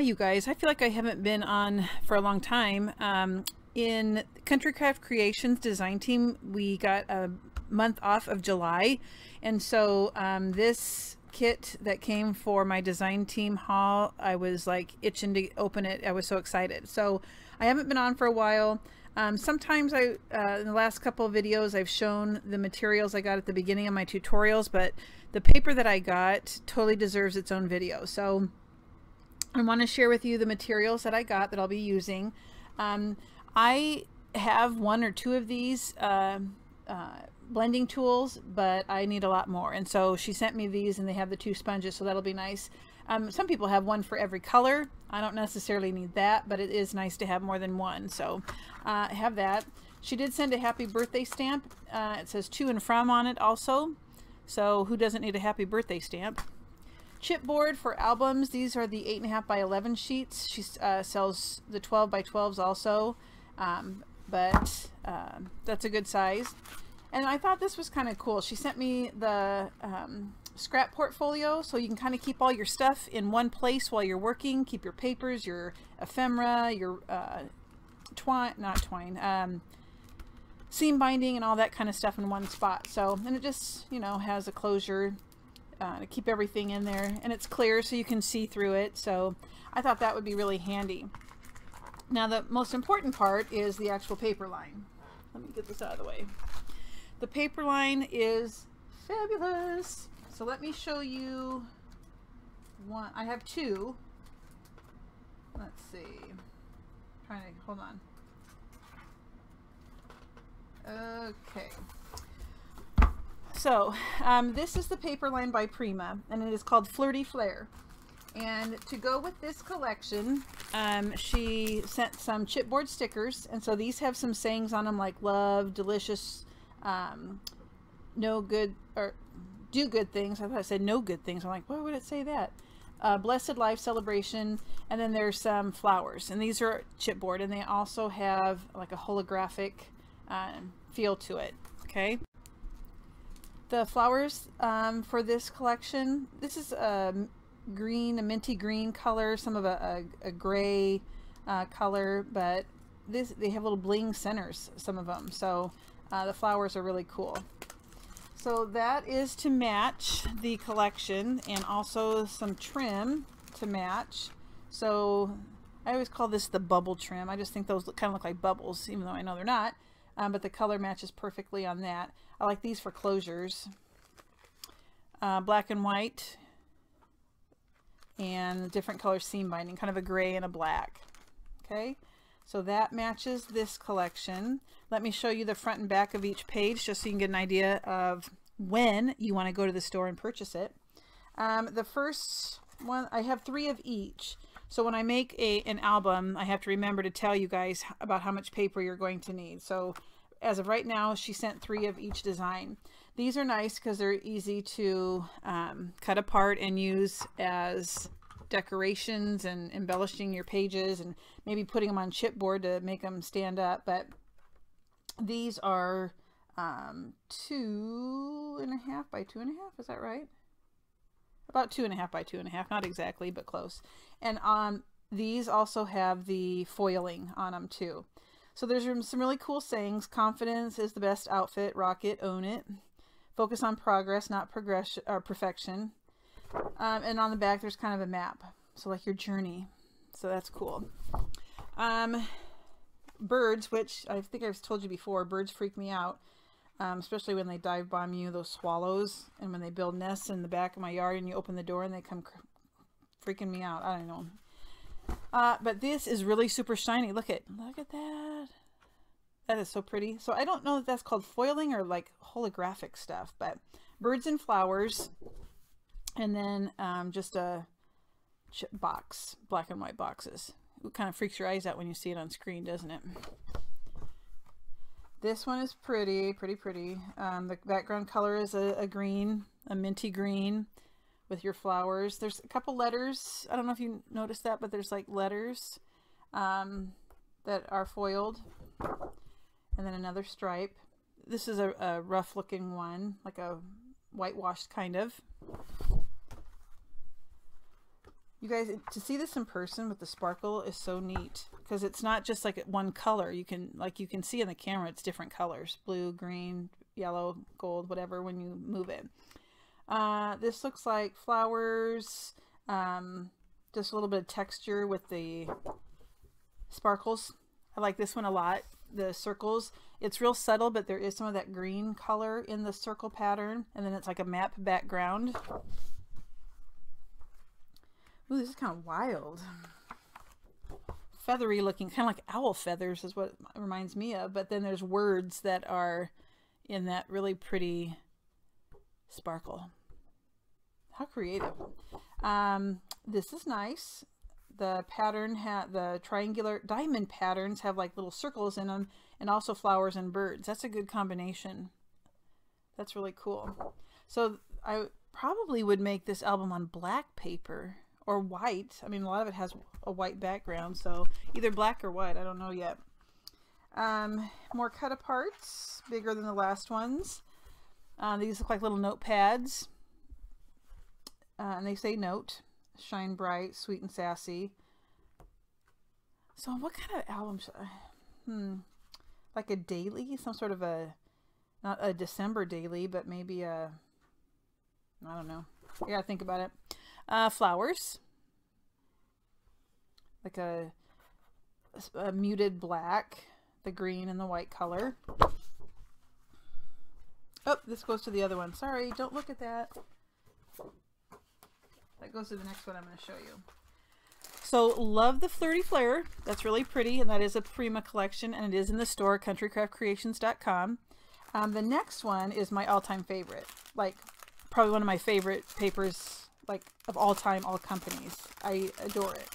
you guys. I feel like I haven't been on for a long time. In Country Craft Creations design team, we got a month off of July, and so this kit that came for my design team haul, I was like itching to open it. I was so excited. So I haven't been on for a while. Sometimes in the last couple of videos I've shown the materials I got at the beginning of my tutorials, but the paper that I got totally deserves its own video. So I want to share with you the materials that I got that I'll be using. I have one or two of these blending tools, but I need a lot more, and so she sent me these, and they have the two sponges, so that'll be nice. Some people have one for every color. I don't necessarily need that, but it is nice to have more than one, so I have that. She did send a happy birthday stamp. It says to and from on it also, so who doesn't need a happy birthday stamp? Chipboard for albums. These are the 8.5 by 11 sheets. She sells the 12 by 12s also, but that's a good size. And I thought this was kind of cool. She sent me the scrap portfolio, so you can kind of keep all your stuff in one place while you're working. Keep your papers, your ephemera, your seam binding and all that kind of stuff in one spot. So, and it just, you know, has a closure to keep everything in there, and it's clear so you can see through it. So I thought that would be really handy. Now the most important part is the actual paper line. Let me get this out of the way. The paper line is fabulous. So let me show you one. I have two. Let's see. Trying to hold on. Okay. So this is the paper line by Prima, and it is called Flirty Flair. And to go with this collection, she sent some chipboard stickers, and so these have some sayings on them like love, delicious, no good, or do good things. I thought it said no good things. I'm like, why would it say that? Blessed life celebration, and then there's some flowers, and these are chipboard, and they also have like a holographic feel to it. Okay. The flowers for this collection, this is a green, a minty green color, some of a gray color, but they have little bling centers, some of them. So the flowers are really cool. So that is to match the collection, and also some trim to match. So I always call this the bubble trim. I just think those kind of look like bubbles, even though I know they're not. But the color matches perfectly on that. I like these for closures. Black and white, and different color seam binding, kind of a gray and a black. Okay, so that matches this collection. Let me show you the front and back of each page just so you can get an idea of when you want to go to the store and purchase it. The first one, I have 3 of each. So when I make an album, I have to remember to tell you guys about how much paper you're going to need. So as of right now, she sent 3 of each design. These are nice because they're easy to cut apart and use as decorations and embellishing your pages, and maybe putting them on chipboard to make them stand up. But these are 2.5 by 2.5, is that right? About 2.5 by 2.5, not exactly, but close. And these also have the foiling on them too. So there's some really cool sayings. Confidence is the best outfit. Rock it, own it. Focus on progress, not progression or perfection. And on the back, there's kind of a map. So like your journey. So that's cool. Birds, which I think I've told you before, birds freak me out. Especially when they dive bomb you, those swallows, and when they build nests in the back of my yard and you open the door and they come freaking me out. I don't know. But this is really super shiny. Look at that. That is so pretty. So I don't know if that's called foiling or like holographic stuff, but birds and flowers, and then just a chip box, black and white boxes. It kind of freaks your eyes out when you see it on screen, doesn't it? This one is pretty. The background color is a green, a minty green with your flowers. There's a couple letters. I don't know if you noticed that, but there's like letters that are foiled. And then another stripe. This is a rough looking one, like a whitewashed kind of. You guys, to see this in person with the sparkle is so neat because it's not just like one color. You can see in the camera it's different colors: blue, green, yellow, gold, whatever, when you move it. This looks like flowers, just a little bit of texture with the sparkles. I like this one a lot. The circles, it's real subtle, but there is some of that green color in the circle pattern, and then it's like a map background. Ooh, this is kind of wild. Feathery looking, kind of like owl feathers is what it reminds me of, but then there's words that are in that really pretty sparkle. How creative. This is nice. The pattern, the triangular diamond patterns have like little circles in them, and also flowers and birds. That's a good combination. That's really cool. So I probably would make this album on black paper or white. I mean, a lot of it has a white background, so either black or white, I don't know yet. More cut aparts, bigger than the last ones. These look like little notepads, and they say note, shine bright, sweet and sassy. So what kind of album should I, like a daily, some sort of a, not a December daily, but maybe a, I don't know. I gotta think about it. Flowers, like a muted black, the green and the white color. Oh, this goes to the other one. Sorry, don't look at that. That goes to the next one I'm going to show you. So love the Flirty Flair. That's really pretty, and that is a Prima collection, and it is in the store, countrycraftcreations.com. The next one is my all-time favorite. Like, probably one of my favorite papers, like, of all time, all companies. I adore it.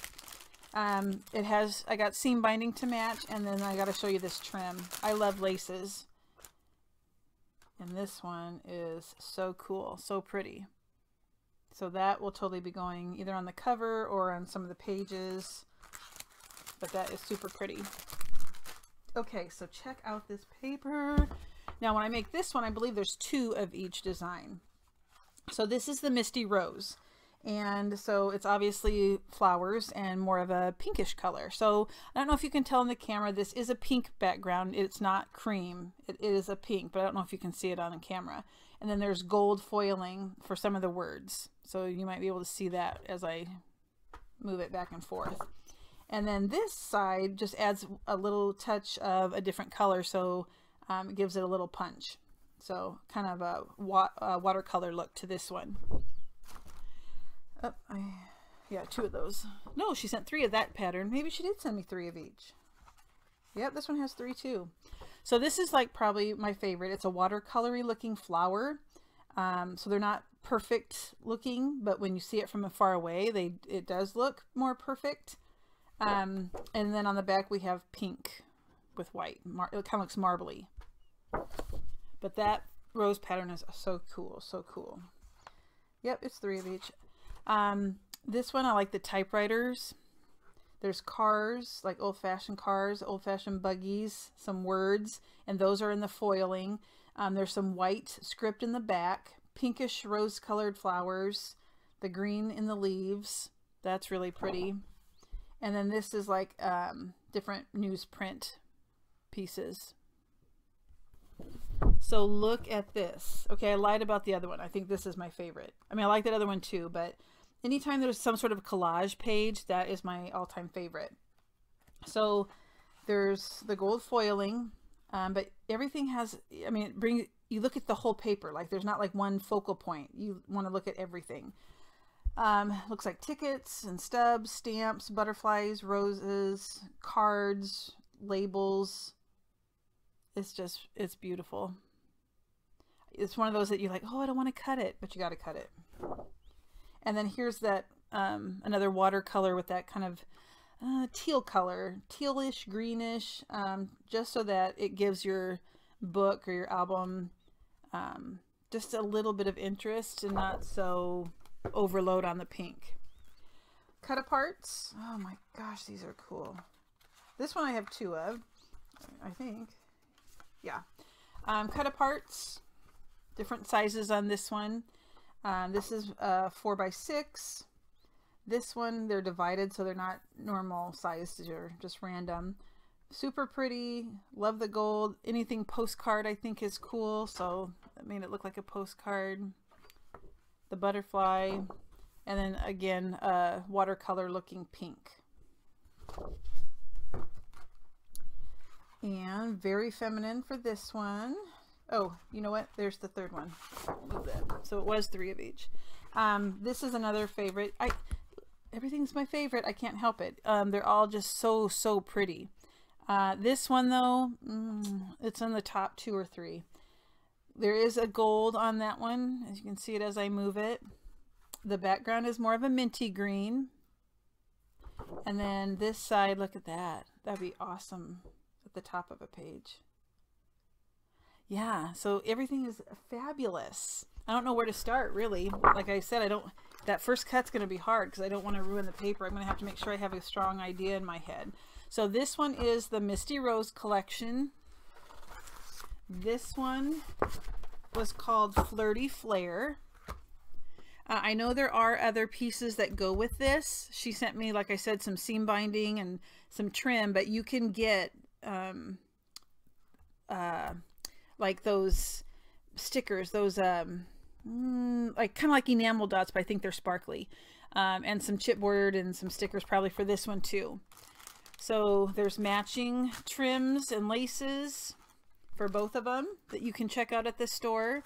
It has, I got seam binding to match, and then I got to show you this trim. I love laces. And this one is so cool, so pretty. So that will totally be going either on the cover or on some of the pages, but that is super pretty. Okay, so check out this paper. Now when I make this one, I believe there's 2 of each design. So this is the Misty Rose. And so it's obviously flowers and more of a pinkish color. So I don't know if you can tell in the camera, this is a pink background. It's not cream. It is a pink, but I don't know if you can see it on the camera. And then there's gold foiling for some of the words. So you might be able to see that as I move it back and forth. And then this side just adds a little touch of a different color. So it gives it a little punch. So kind of a watercolor look to this one. Oh, yeah, 2 of those. No, she sent 3 of that pattern. Maybe she did send me 3 of each. Yep, this one has 3 too. So this is like probably my favorite. It's a watercolory looking flower. So they're not perfect looking, but when you see it from far away, it does look more perfect. And then on the back we have pink with white. It kind of looks marbly. But that rose pattern is so cool, so cool. Yep, it's 3 of each. This one, I like the typewriters. There's cars, like old-fashioned cars, old-fashioned buggies, some words, and those are in the foiling. There's some white script in the back, pinkish rose-colored flowers, the green in the leaves. That's really pretty. And then this is like different newsprint pieces. So look at this. Okay, I lied about the other one. I think this is my favorite. I mean, I like that other one too, but anytime there's some sort of collage page, that is my all-time favorite. So there's the gold foiling, but everything has, I mean, you look at the whole paper. Like there's not like one focal point. You want to look at everything. Looks like tickets and stubs, stamps, butterflies, roses, cards, labels. It's beautiful. It's one of those that you're like, oh, I don't want to cut it, but you got to cut it. And then here's that another watercolor with that kind of teal color, tealish, greenish, just so that it gives your book or your album just a little bit of interest and not so overload on the pink. Cut aparts. Oh my gosh, these are cool. This one I have 2 of, I think. Yeah. Cut aparts, different sizes on this one. This is 4x6. This one, they're divided, so they're not normal sized, they're just random. Super pretty. Love the gold. Anything postcard I think is cool, so I made it look like a postcard. The butterfly, and then again watercolor looking pink. And very feminine for this one. Oh, you know what? There's the third one. So it was 3 of each. This is another favorite. Everything's my favorite. I can't help it. They're all just so pretty. This one though, it's in the top 2 or 3. There is a gold on that one, as you can see it as I move it. The background is more of a minty green. And then this side, look at that. That'd be awesome at the top of a page. Yeah, so everything is fabulous. I don't know where to start, really. Like I said, that first cut's going to be hard because I don't want to ruin the paper. I'm going to have to make sure I have a strong idea in my head. So this one is the Misty Rose collection. This one was called Flirty Flair. I know there are other pieces that go with this. She sent me, like I said, some seam binding and some trim, but you can get like those stickers, those like kind of like enamel dots, but I think they're sparkly, and some chipboard and some stickers probably for this one too. So there's matching trims and laces for both of them that you can check out at the store.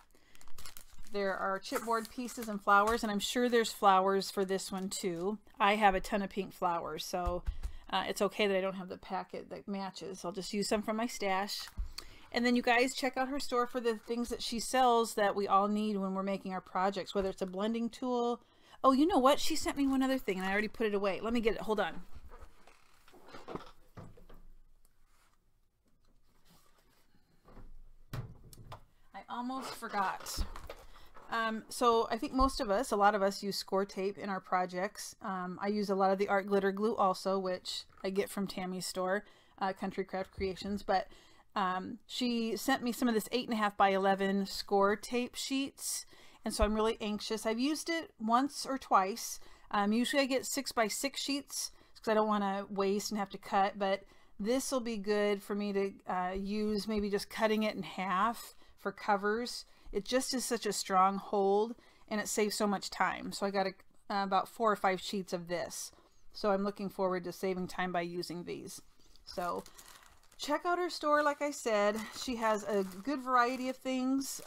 There are chipboard pieces and flowers, and I'm sure there's flowers for this one too. I have a ton of pink flowers, so it's okay that I don't have the packet that matches. I'll just use some from my stash. And then you guys check out her store for the things that she sells that we all need when we're making our projects, whether it's a blending tool. Oh, you know what? She sent me one other thing and I already put it away. Let me get it. Hold on. I almost forgot. So I think most of us, a lot of us use score tape in our projects. I use a lot of the art glitter glue also, which I get from Tammy's store, Country Craft Creations. But she sent me some of this 8.5 by 11 score tape sheets. And so I'm really anxious. I've used it once or twice. Usually I get 6 by 6 sheets because I don't want to waste and have to cut. But this will be good for me to use, maybe just cutting it in half for covers. It just is such a strong hold and it saves so much time. So I got about 4 or 5 sheets of this. So I'm looking forward to saving time by using these. So check out her store. Like I said, she has a good variety of things,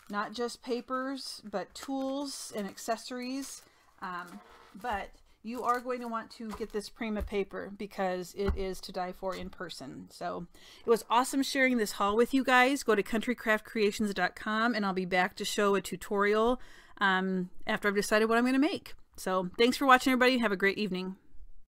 not just papers, but tools and accessories. But you are going to want to get this Prima paper because it is to die for in person. So it was awesome sharing this haul with you guys. Go to countrycraftcreations.com and I'll be back to show a tutorial after I've decided what I'm going to make. So thanks for watching, everybody. Have a great evening.